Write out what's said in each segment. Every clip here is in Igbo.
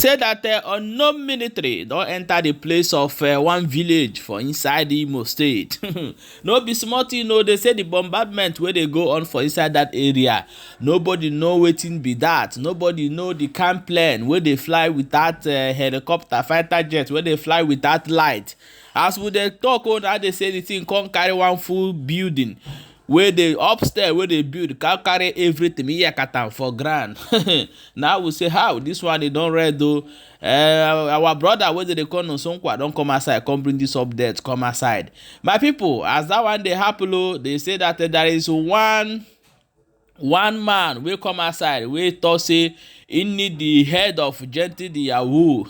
say that unknown military don't enter the place of one village for inside Imo State. No be small thing, no. They say the bombardment where they go on for inside that area. Nobody know wetin be that. Nobody know the camp plane where they fly with that helicopter, fighter jet, where they fly with that light. As we dey talk, now they say the thing can't carry one full building. Where they upstairs where they build can carry everything for grand. Now we say how this one they don't read though. Our brother where they call no sonkwa don't come outside, come bring this update, come outside. My people, as that one they happen, they say that there is one man will come outside we talk say he need the head of Gentle the Yahoo.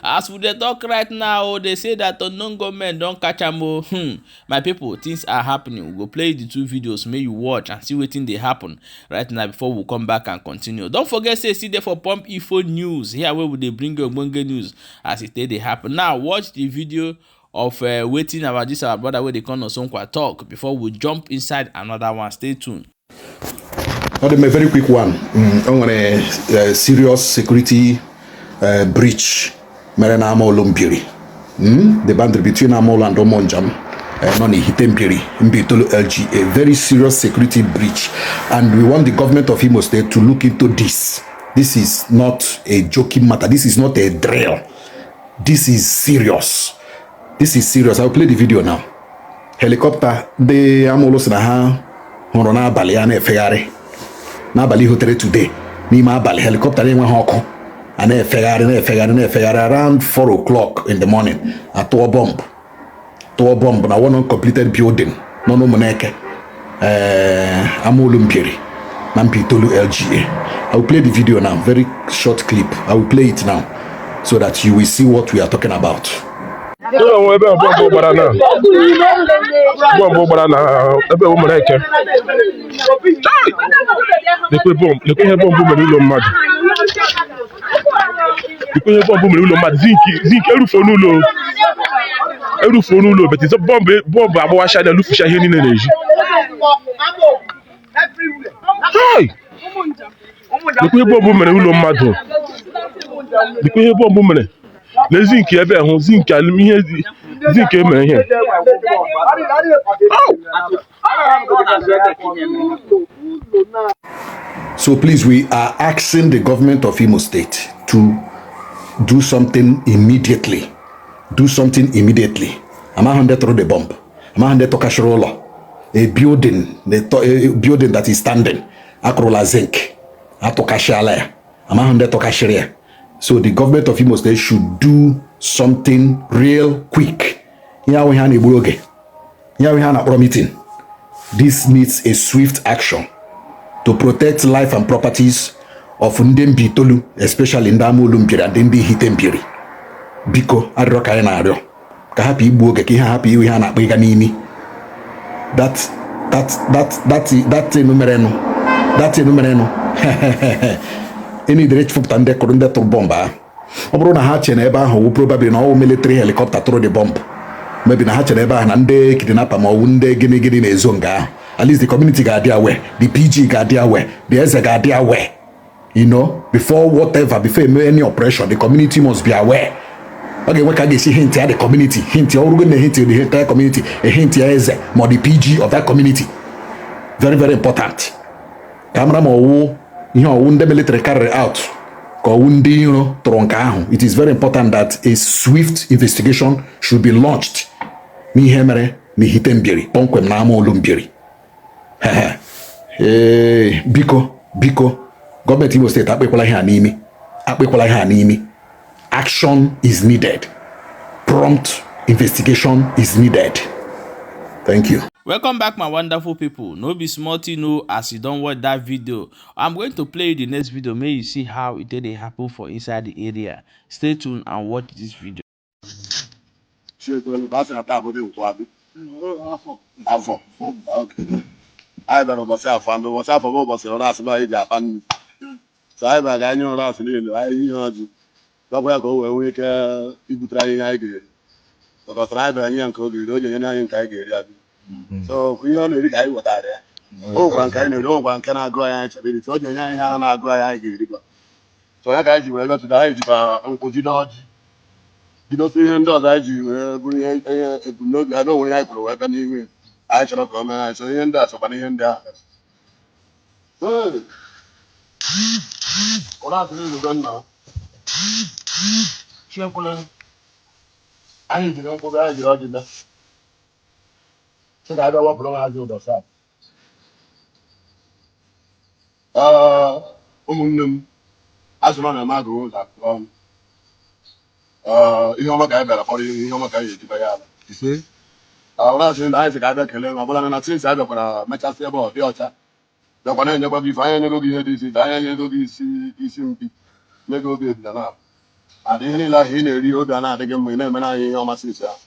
As we dey talk right now, they say that unknown government don't catch am. My people, things are happening. We go play the two videos, may you watch and see wetin dey happen right now before we come back and continue. Don't forget say see there for Pump Info News here where we dey bring you ogbonge news as it dey happen. Now watch the video of waiting about this our brother where they call Sonkwa talk before we jump inside another one. Stay tuned. A very quick one on a serious security breach. Merenamo Lumpiri. The boundary between Amol and Omonjam, Noni Hitempiri, Mbitolo LG, a very serious security breach. And we want the government of Imo State to look into this. This is not a joking matter. This is not a drill. This is serious. This is serious. I'll play the video now. Helicopter, the Amolos Naha, Horona Baliane Ferrari. Na bali hotel today. Ni ma bali helicopter ni hoko. Ane Ferrari around 4 o'clock in the morning. A tour bomb. Na one uncompleted building. No moneke. Amolumpiri. Nampitolu LGA. I will play the video now. Very short clip. I will play it now so that you will see what we are talking about. Zinc ebe ho zinc aluminium zinc eme here. So please, we are asking the government of Imo State to do something immediately. Do something immediately. I'm a hundred through the bomb. I'm a hundred to casherola. A building that is standing. Akrola zinc. Ato kashala. I'm a hundred to kasheria. So the government of Imo State should do something real quick. Here we have a bloge. Here we have a meeting. This needs a swift action to protect life and properties of Ndembi Tolu, especially Ndamo Lumpiri and Ndembi Hitempiri. Biko adroka ena adio. Ka happy bloge ki happy we have a beganini. That's enumereno. That's enumereno. Any direct foot and they couldn't get to bomba. Obrona Hatch and Eba, who probably no military helicopter through the bomb. Maybe na Hatch and Eba and they kidnap or Wunde Guinea Guinea Zonga. At least the community got their way, the PG got their way, the ESA got their way. You know, before any operation, the community must be aware. Okay, what can they see hint at the community? Hint you're going to hint the entire community, a hint ESA, more the PG of that community. Very, very important. Camera more. You know, when the military carry out, it is very important that a swift investigation should be launched. Mi hemere, mi hitembiri, ponkwem namo lumbiri. Biko, government Imo State, action is needed. Prompt investigation is needed. Thank you. Welcome back, my wonderful people. No be small thing, no, as you don't watch that video. I'm going to play the next video. May you see how it did happen for inside the area. Stay tuned and watch this video. So we don't really guy what are there. Oh, one kind of no one can go and so you na go So ya guys, we got to die to continue. You know, see him does I do bring no, I don't want to work anyway. I shall not come. I say him that somebody him there. Good. What I do is done now. I need to go back to the so I don't want to know how to do that. Asụma na mmadụ ụzọ ihe ọma ka anyị bịara kpọrọ ihe ọma ka anyị ejibe ya ala ọbụla asị na anyị sị ka abịa kelee ma ọbụla na tins anyị bịakwara mechasị ebe ọ dị ọcha bịakwa na-enyekwa gị ife anyị enyego gị ihe dị isi anyị enyego gị isi mpi nye gị obi ebila na adị ihe niile ahụ ị na-eri obi a na-adịghị mma ị na-emere anyị ihe ọma sisi ahụ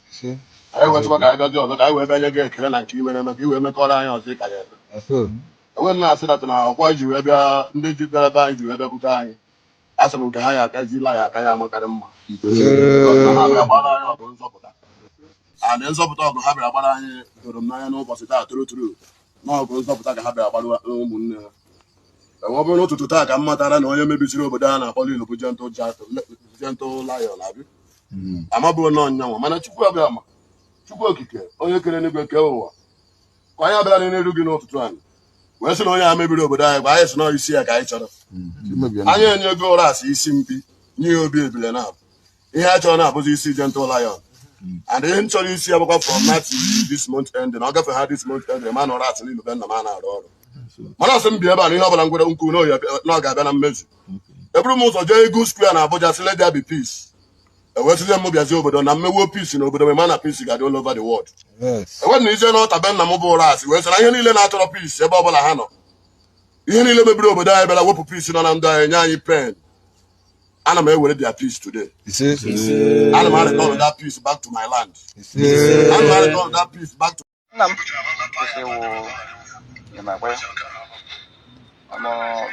anyị wetụkwa ka anyị bịazi ọzọ ka anyị wee bịa nye gị ekele na nke imere eme ka i wee mekọrọ anyị ọzọ ịka ya ebe enwe m na-asị dat na ọkwa ji wee bịa ndị ji bịara ebe anyị ji wee bịakwute anyị asị m nke ha ya akazila ya aka ya amakarị mma adị nzọpụta ọgụ ha bịara gbara anyị doro m n'anya n'ụbọchị taa tụrụ n'ọgụ nzọpụta ka ha bịara gbara ụmụnne ha enwe bụrụ n'ụtụtụ taa ka m matara na onye mebisiri obodo a na-akpọ ilu bụ Gentle Lion abịa amabụrụ na ọnyanwa mana Chukwu abịa ma Chukwu okike onye kere n'igwe kee ụwa ka anyị abịara n'elu gị n'ụtụtụ anyị wee sị na onye a mebiri obodo anyị bụ anyị sị na isi ya ka anyị chọrọ anyị enyego ụra asị isi mpi nye obi ebile na ihe a chọrọ na-abụzi isi Gentle Lion and ihe m chọrọ isi ya bụkwa from now till this month end na ọ gafe ha this month end ma na ụra asị n'ilu be nna m a na-arụ ọrụ mana asị m bi ebe a na ihe ọbụla ngwere nkwu na ọ ga-abịa na mmezu eburu m ụzọ jee Eagle Square na Abuja sị let there be peace ewetụzie m bịazi obodo na mmewuo peace na obodo ma na peace ga-adị all over the world enwe na ize na ọta be nna m bụ ụra asị wee sị na ihe niile na-achọrọ peace ebe ọbụla ha nọ ihe niile mebiri obodo anyị bịara wepụ peace nọ na ndụ anyị nye anyị pen ana m ewere their peace today ana m return that peace back to my land ana m return that peace back to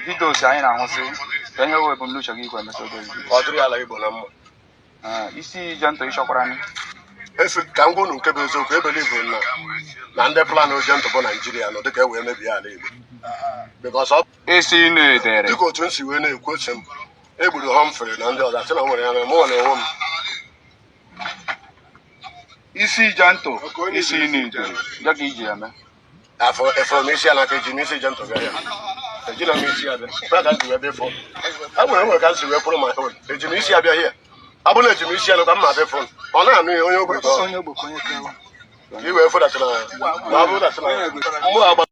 videos anyị na-ahụsị ka ihe webụ m n'uche gị ikwe emesodo ọ dịrị ala Igbo na mma isi Gentle ịchọkwara anyị efe ka m gwa unu nke bụ eziokwu ebelivu na ndị plan Gentle bụ Naijiria nọ dịka e wee mebie ala Igbo because ọ esi na-edere dịka otu m si wee na-ekwu oche m egburu Humphrey na ndị ọzọ sị na nwere ya na mụ na onwe m isi Gentle isi na-edere ya ka iji eme efọrọ m isi ya n'aka eji m isi Gentle bịa ya ejina m isi ya bịa ka m ji wee bịa fọ enwere ka m si wee kwụrụ ma hụ eji m isi ya bịa hịa ọ bụrụ na eji m isi ya nụ ka m ma bịa fọ ọ na-anụ ihe onye ogbenye ka i wee fọdatara ma ọ bụrụ datara mụ agba.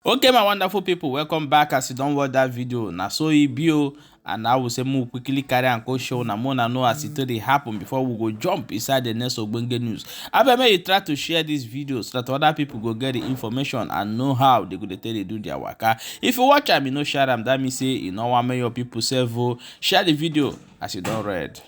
Okay, my wonderful people, welcome back. As you don't watch that video na so e be o, and I will say more quickly carry and go show na more know as it dey happen before we go jump inside the next ogbonge news. Abeg make you try to share this video so that other people go get the information and know how they go dey take dey do their waka. If you watch am you no share am, that means say you no wan make your people sef o. Share the video as you don read.